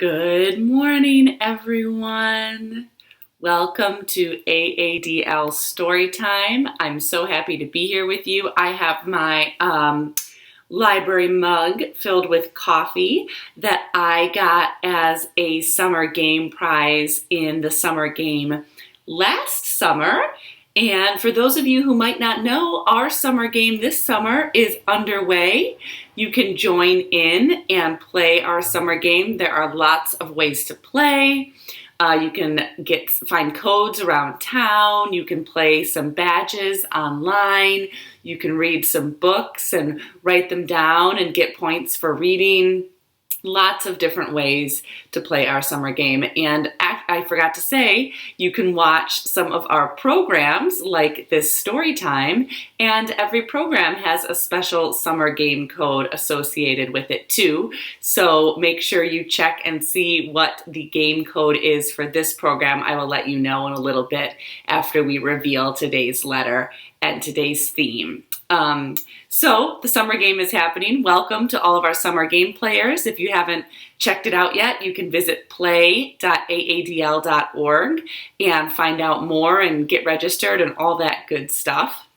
Good morning, everyone. Welcome to AADL Storytime. I'm so happy to be here with you. I have my library mug filled with coffee that I got as a summer game prize in the summer game last summer. And for those of you who might not know, our summer game this summer is underway. You can join in and play our summer game. There are lots of ways to play. You can find codes around town. You can play some badges online. You can read some books and write them down and get points for reading. Lots of different ways to play our summer game. And I forgot to say, you can watch some of our programs like this story time, and every program has a special summer game code associated with it too. So make sure you check and see what the game code is for this program. I will let you know in a little bit after we reveal today's letter and today's theme. So the summer game is happening. Welcome to all of our summer game players. If you haven't checked it out yet, you can visit play.aadl.org and find out more and get registered and all that good stuff.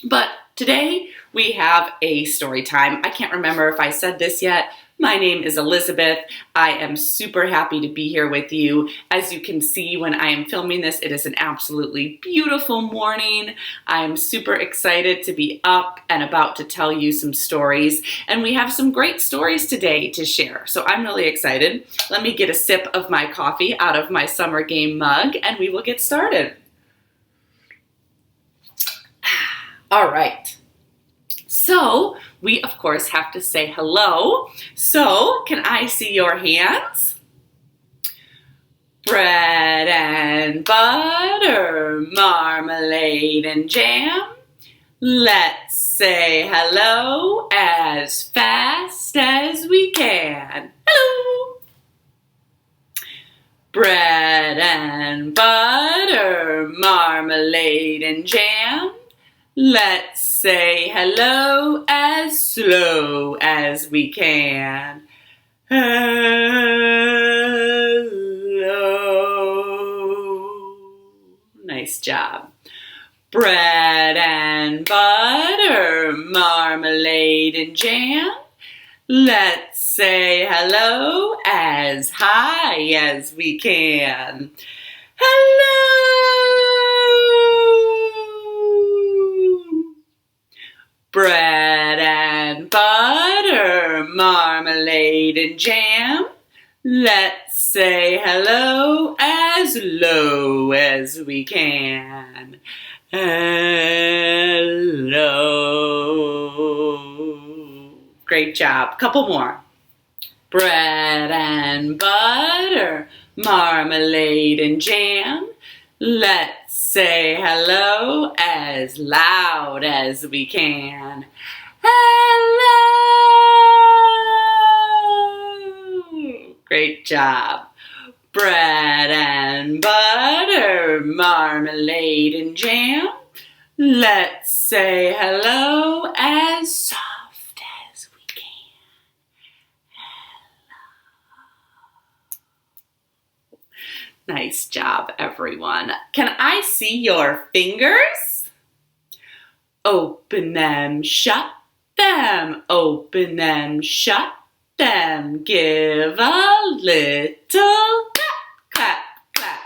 But today we have a story time. I can't remember if I said this yet. My name is Elizabeth. I am super happy to be here with you. As you can see when I am filming this, it is an absolutely beautiful morning. I'm super excited to be up and about to tell you some stories. And we have some great stories today to share. So I'm really excited. Let me get a sip of my coffee out of my summer game mug and we will get started. All right. So we, of course, have to say hello. So can I see your hands? Bread and butter, marmalade and jam. Let's say hello as fast as we can. Hello! Bread and butter, marmalade and jam. Let's say hello as slow as we can. Hello. Nice job. Bread and butter, marmalade and jam. Let's say hello as high as we can. Hello. Bread and butter, marmalade and jam. Let's say hello as low as we can. Hello. Great job. Couple more. Bread and butter, marmalade and jam. Let's say hello as loud as we can. Hello! Great job. Bread and butter, marmalade and jam. Let's say hello as soft as we can. Nice job, everyone. Can I see your fingers? Open them, shut them. Open them, shut them. Give a little clap, clap, clap.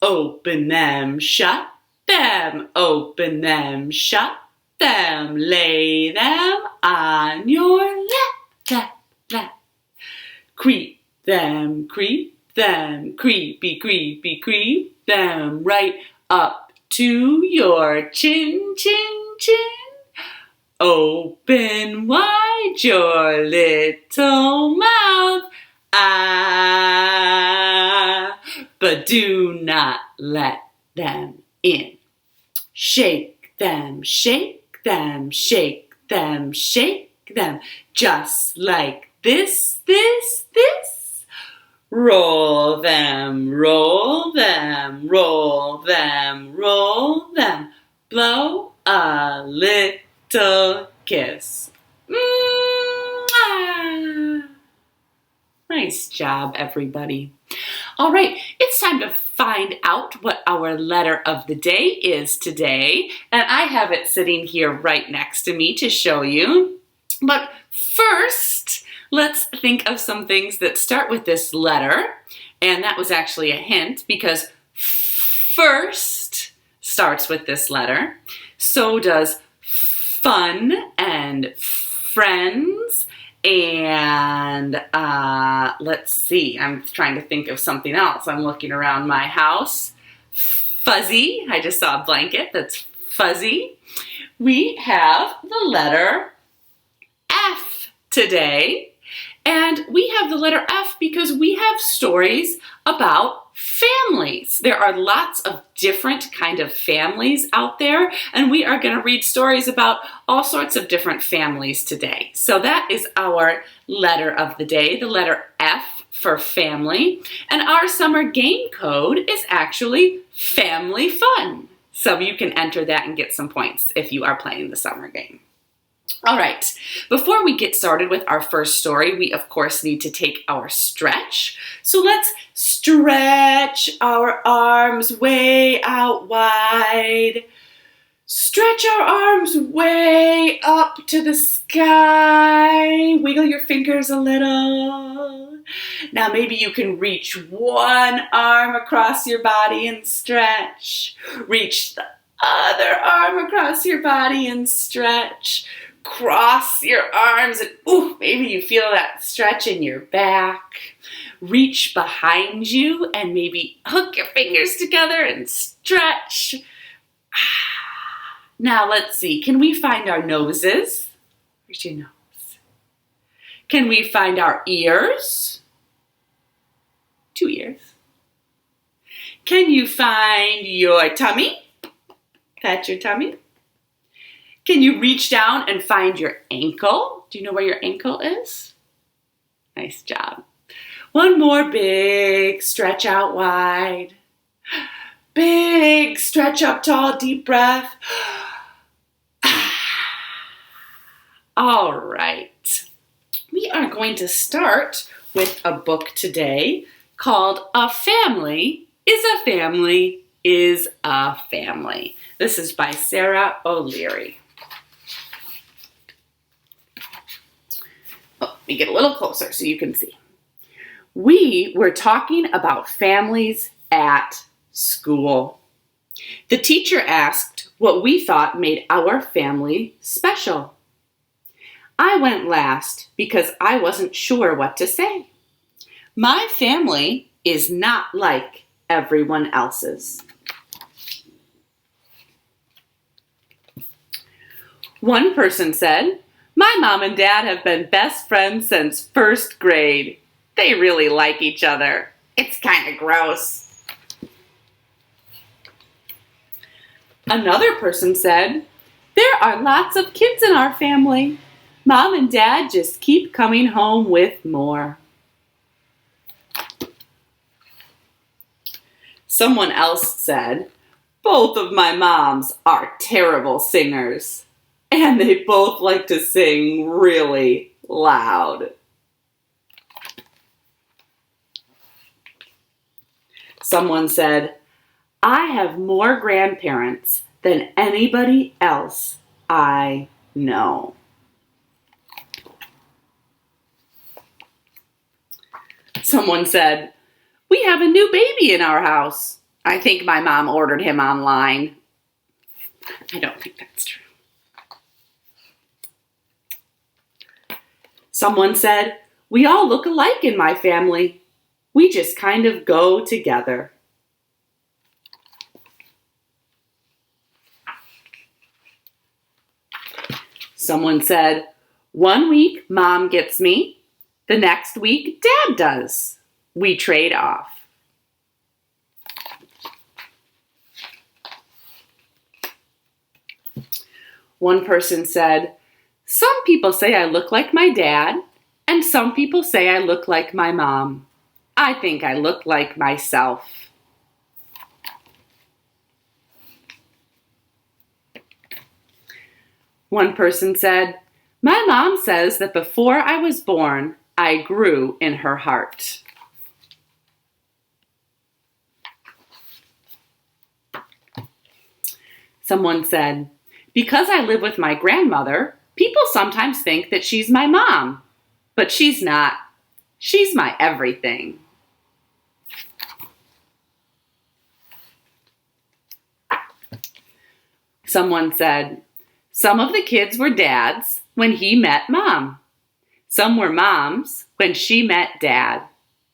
Open them, shut them. Open them, shut them. Lay them on your lap, lap, lap. Creep them, creep them, creepy, creepy, creep them right up to your chin, chin, chin. Open wide your little mouth, ah, but do not let them in. Shake them, shake them, shake them, shake them, just like this, this, this. Roll them, roll them, roll them, roll them. Blow a little kiss. Mwah! Nice Nice job, everybody. All right, it's time to find out what our letter of the day is today. And I have it sitting here right next to me to show you. But first, let's think of some things that start with this letter. And that was actually a hint because first starts with this letter. So does fun and friends. And let's see, I'm trying to think of something else. I'm looking around my house. Fuzzy, I just saw a blanket that's fuzzy. We have the letter F today. And we have the letter F because we have stories about families. There are lots of different kind of families out there, and we are going to read stories about all sorts of different families today. So that is our letter of the day, the letter F for family. And our summer game code is actually Family Fun. So you can enter that and get some points if you are playing the summer game. All right, before we get started with our first story, we of course need to take our stretch. So let's stretch our arms way out wide. Stretch our arms way up to the sky. Wiggle your fingers a little. Now maybe you can reach one arm across your body and stretch. Reach the other arm across your body and stretch. Cross your arms and maybe you feel that stretch in your back. Reach behind you and maybe hook your fingers together and stretch. Now let's see, can we find our noses? Where's your nose? Can we find our ears? 2 ears. Can you find your tummy? Pat your tummy. Can you reach down and find your ankle? Do you know where your ankle is? Nice job. One more big stretch out wide. Big stretch up tall, deep breath. All right. We are going to start with a book today called A Family is a Family is a Family. This is by Sarah O'Leary. Let me get a little closer so you can see. We were talking about families at school. The teacher asked what we thought made our family special. I went last because I wasn't sure what to say. My family is not like everyone else's. One person said, "My mom and dad have been best friends since first grade. They really like each other. It's kind of gross." Another person said, "There are lots of kids in our family. Mom and dad just keep coming home with more." Someone else said, "Both of my moms are terrible singers. And they both like to sing really loud." Someone said, "I have more grandparents than anybody else I know." Someone said, "We have a new baby in our house. I think my mom ordered him online." I don't think that's true. Someone said, "We all look alike in my family. We just kind of go together." Someone said, "One week mom gets me, the next week dad does. We trade off." One person said, "Some people say I look like my dad, and some people say I look like my mom. I think I look like myself." One person said, "My mom says that before I was born, I grew in her heart. Someone said, because I live with my grandmother, people sometimes think that she's my mom, but she's not. She's my everything. Someone said, some of the kids were dads when he met mom. Some were moms when she met dad.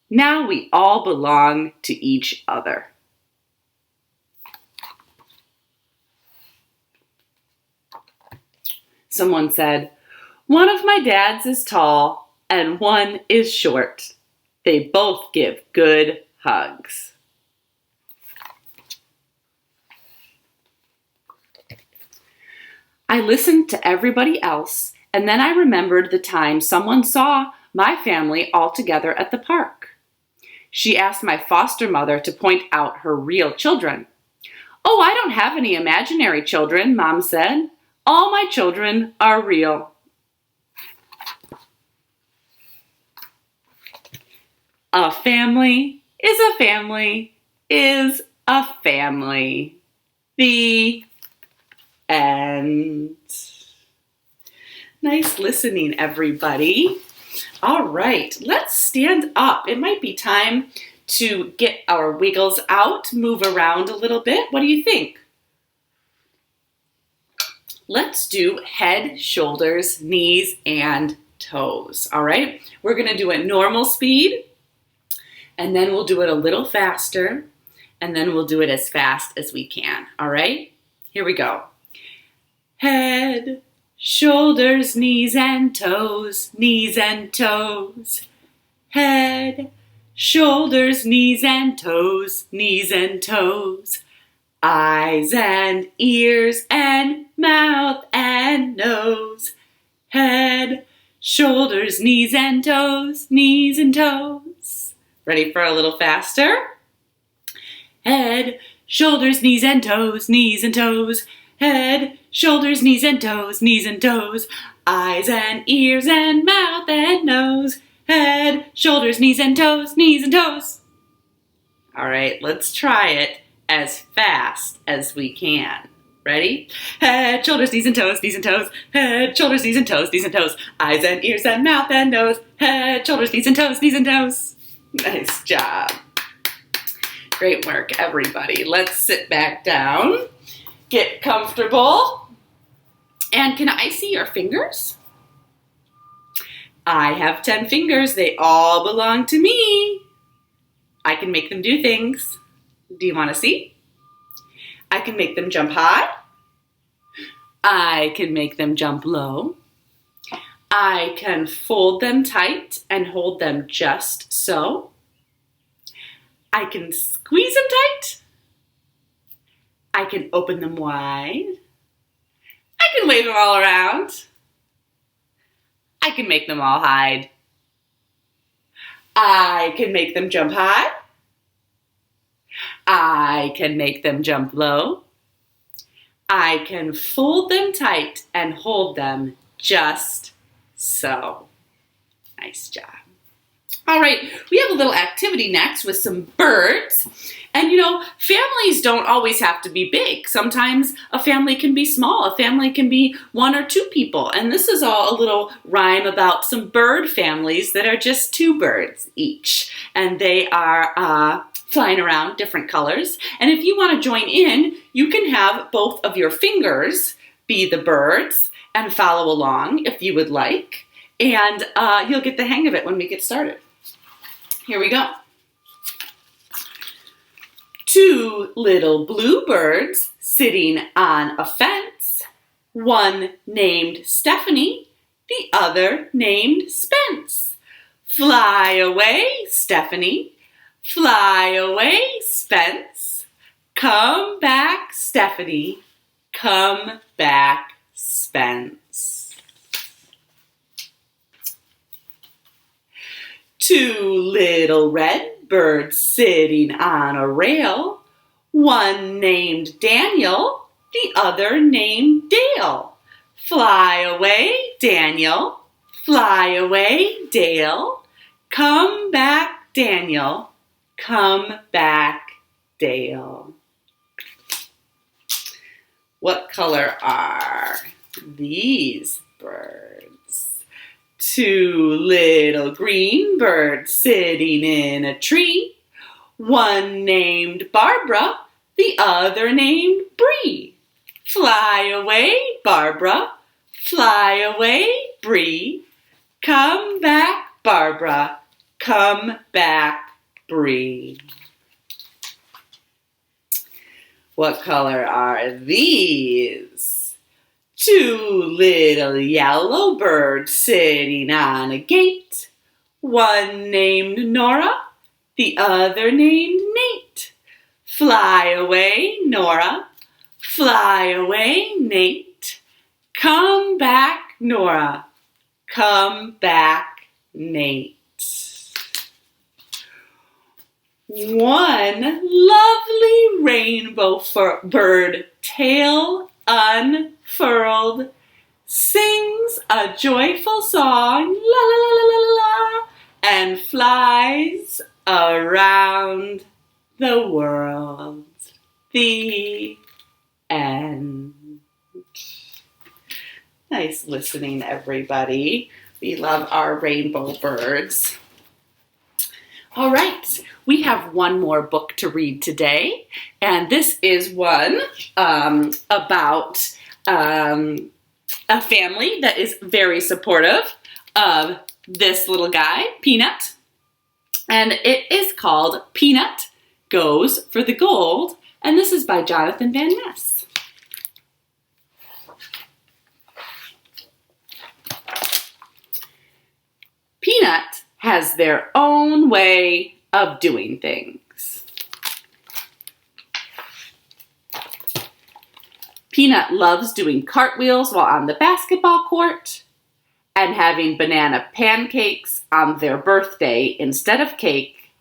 Now we all belong to each other. Someone said, one of my dads is tall and one is short. They both give good hugs. I listened to everybody else, and then I remembered the time someone saw my family all together at the park. She asked my foster mother to point out her real children. Oh, I don't have any imaginary children, Mom said. All my children are real. A family is a family is a family. The end. Nice listening, everybody. All right, let's stand up. It might be time to get our wiggles out, move around a little bit. What do you think? Let's do head, shoulders, knees, and toes. All right, we're going to do it normal speed, and then we'll do it a little faster, and then we'll do it as fast as we can. All right, here we go. Head, shoulders, knees, and toes, knees and toes. Head, shoulders, knees, and toes, knees and toes. Eyes and ears and mouth and nose. Head, shoulders, knees and toes, knees and toes. Ready for a little faster? Head, shoulders, knees and toes, knees and toes. Head, shoulders, knees and toes, knees and toes. Eyes and ears and mouth and nose. Head, shoulders, knees and toes, knees and toes. All right, let's try it as fast as we can. Ready? Head, shoulders, knees and toes, knees and toes. Head, shoulders, knees and toes, knees and toes. Eyes and ears and mouth and nose. Head, shoulders, knees and toes, knees and toes. Nice job. Great work, everybody. Let's sit back down. Get comfortable. And can I see your fingers? I have 10 fingers. They all belong to me. I can make them do things. Do you want to see? I can make them jump high. I can make them jump low. I can fold them tight and hold them just so. I can squeeze them tight. I can open them wide. I can wave them all around. I can make them all hide. I can make them jump high. I can make them jump low. I can fold them tight and hold them just so. Nice job. All right, we have a little activity next with some birds. And you know, families don't always have to be big. Sometimes a family can be small. A family can be 1 or 2 people. And this is all a little rhyme about some bird families that are just 2 birds each. And they are flying around different colors. And if you want to join in, you can have both of your fingers be the birds and follow along if you would like. And you'll get the hang of it when we get started. Here we go. 2 little bluebirds sitting on a fence. One named Stephanie, the other named Spence. Fly away, Stephanie. Fly away, Spence. Come back, Stephanie. Come back, Spence. 2 little red birds sitting on a rail. One named Daniel, the other named Dale. Fly away, Daniel. Fly away, Dale. Come back, Daniel. Come back, Dale. What color are these birds? Two little green birds sitting in a tree. One named Barbara, the other named Bree. Fly away, Barbara. Fly away, Bree. Come back, Barbara. Come back, Bree. What color are these? Two little yellow birds sitting on a gate. One named Nora, the other named Nate. Fly away, Nora. Fly away, Nate. Come back, Nora. Come back, Nate. One lovely rainbow bird, tail unfurled, sings a joyful song, la la la la la la, and flies around the world. The end. Nice listening, everybody. We love our rainbow birds. All right, we have one more book to read today, and this is one about a family that is very supportive of this little guy, Peanut, and it is called Peanut Goes for the Gold, and this is by Jonathan Van Ness. Peanut has their own way of doing things. Peanut loves doing cartwheels while on the basketball court and having banana pancakes on their birthday instead of cake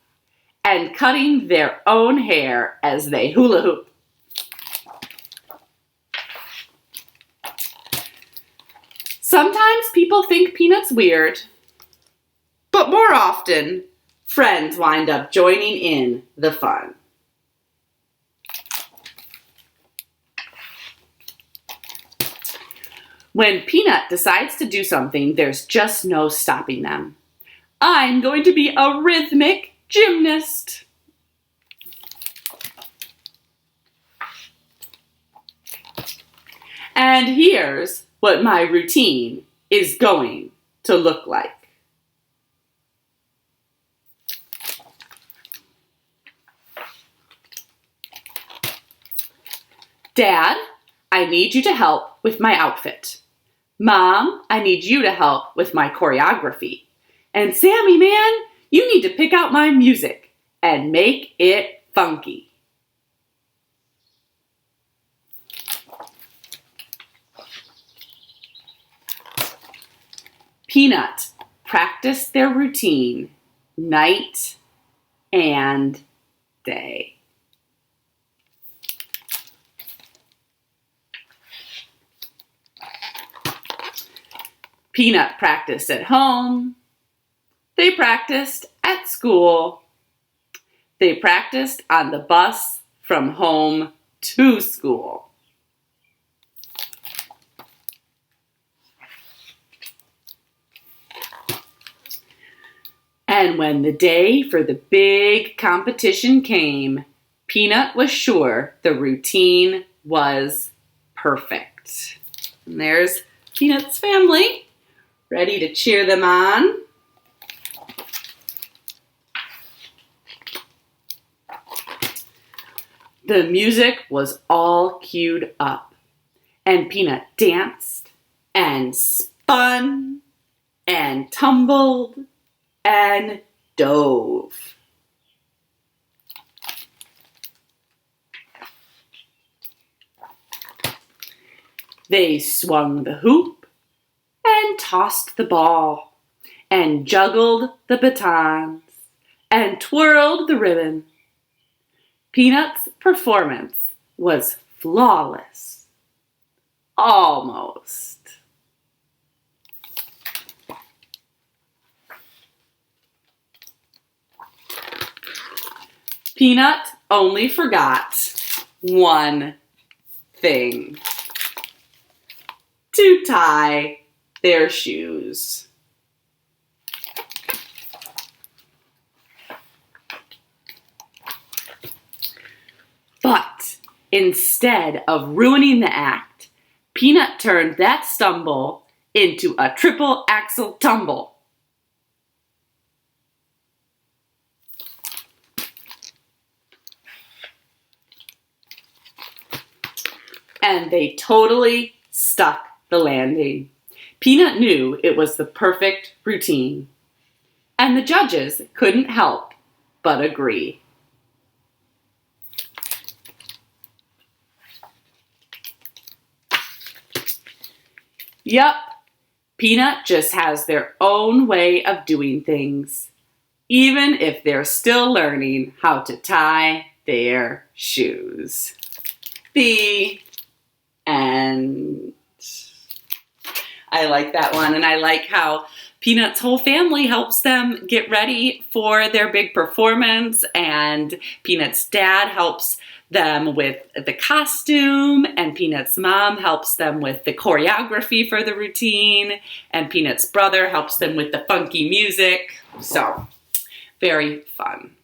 and cutting their own hair as they hula hoop. Sometimes people think Peanut's weird, but more often, friends wind up joining in the fun. When Peanut decides to do something, there's just no stopping them. I'm going to be a rhythmic gymnast. And here's what my routine is going to look like. Dad, I need you to help with my outfit. Mom, I need you to help with my choreography. And Sammy, man, you need to pick out my music and make it funky. Peanut practiced their routine night and day. Peanut practiced at home. They practiced at school. They practiced on the bus from home to school. And when the day for the big competition came, Peanut was sure the routine was perfect. And there's Peanut's family, ready to cheer them on. The music was all queued up, and Peanut danced and spun and tumbled and dove. They swung the hoop and tossed the ball and juggled the batons and twirled the ribbon. Peanut's performance was flawless. Almost. Peanut only forgot one thing: to tie their shoes. But instead of ruining the act, Peanut turned that stumble into a triple axle tumble. And they totally stuck the landing. Peanut knew it was the perfect routine, and the judges couldn't help but agree. Yup, Peanut just has their own way of doing things, even if they're still learning how to tie their shoes. The end. I like that one, and I like how Peanut's whole family helps them get ready for their big performance, and Peanut's dad helps them with the costume, and Peanut's mom helps them with the choreography for the routine, and Peanut's brother helps them with the funky music. So, very fun.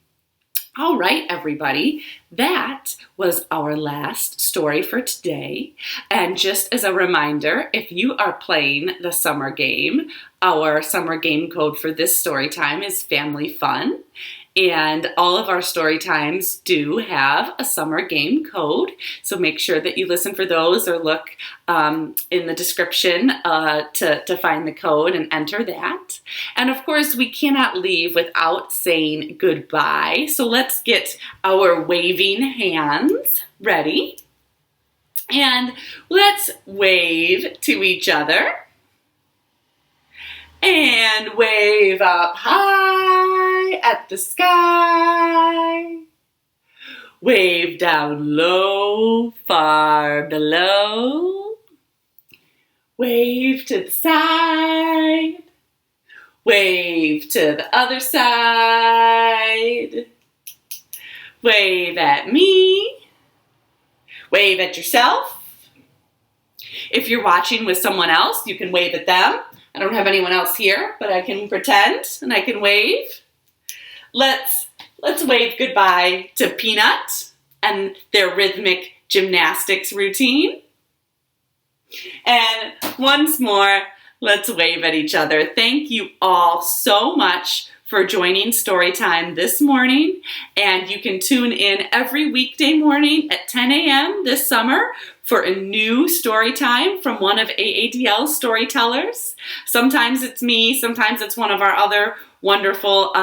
All right, everybody, that was our last story for today. And just as a reminder, if you are playing the summer game, our summer game code for this story time is Family Fun. And all of our story times do have a summer game code, so make sure that you listen for those or look in the description to find the code and enter that. And of course, we cannot leave without saying goodbye, so let's get our waving hands ready. And let's wave to each other. And wave up high at the sky. Wave down low, far below. Wave to the side. Wave to the other side. Wave at me. Wave at yourself. If you're watching with someone else, you can wave at them. I don't have anyone else here, but I can pretend and I can wave. Let's wave goodbye to Peanut and their rhythmic gymnastics routine. And once more, let's wave at each other. Thank you all so much for joining Storytime this morning. And you can tune in every weekday morning at 10 a.m. this summer for a new story time from one of AADL's storytellers. Sometimes it's me, sometimes it's one of our other wonderful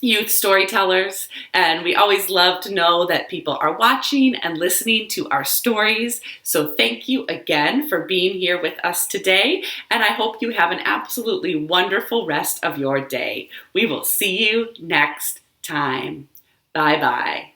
youth storytellers, and we always love to know that people are watching and listening to our stories. So thank you again for being here with us today, and I hope you have an absolutely wonderful rest of your day. We will see you next time. Bye-bye.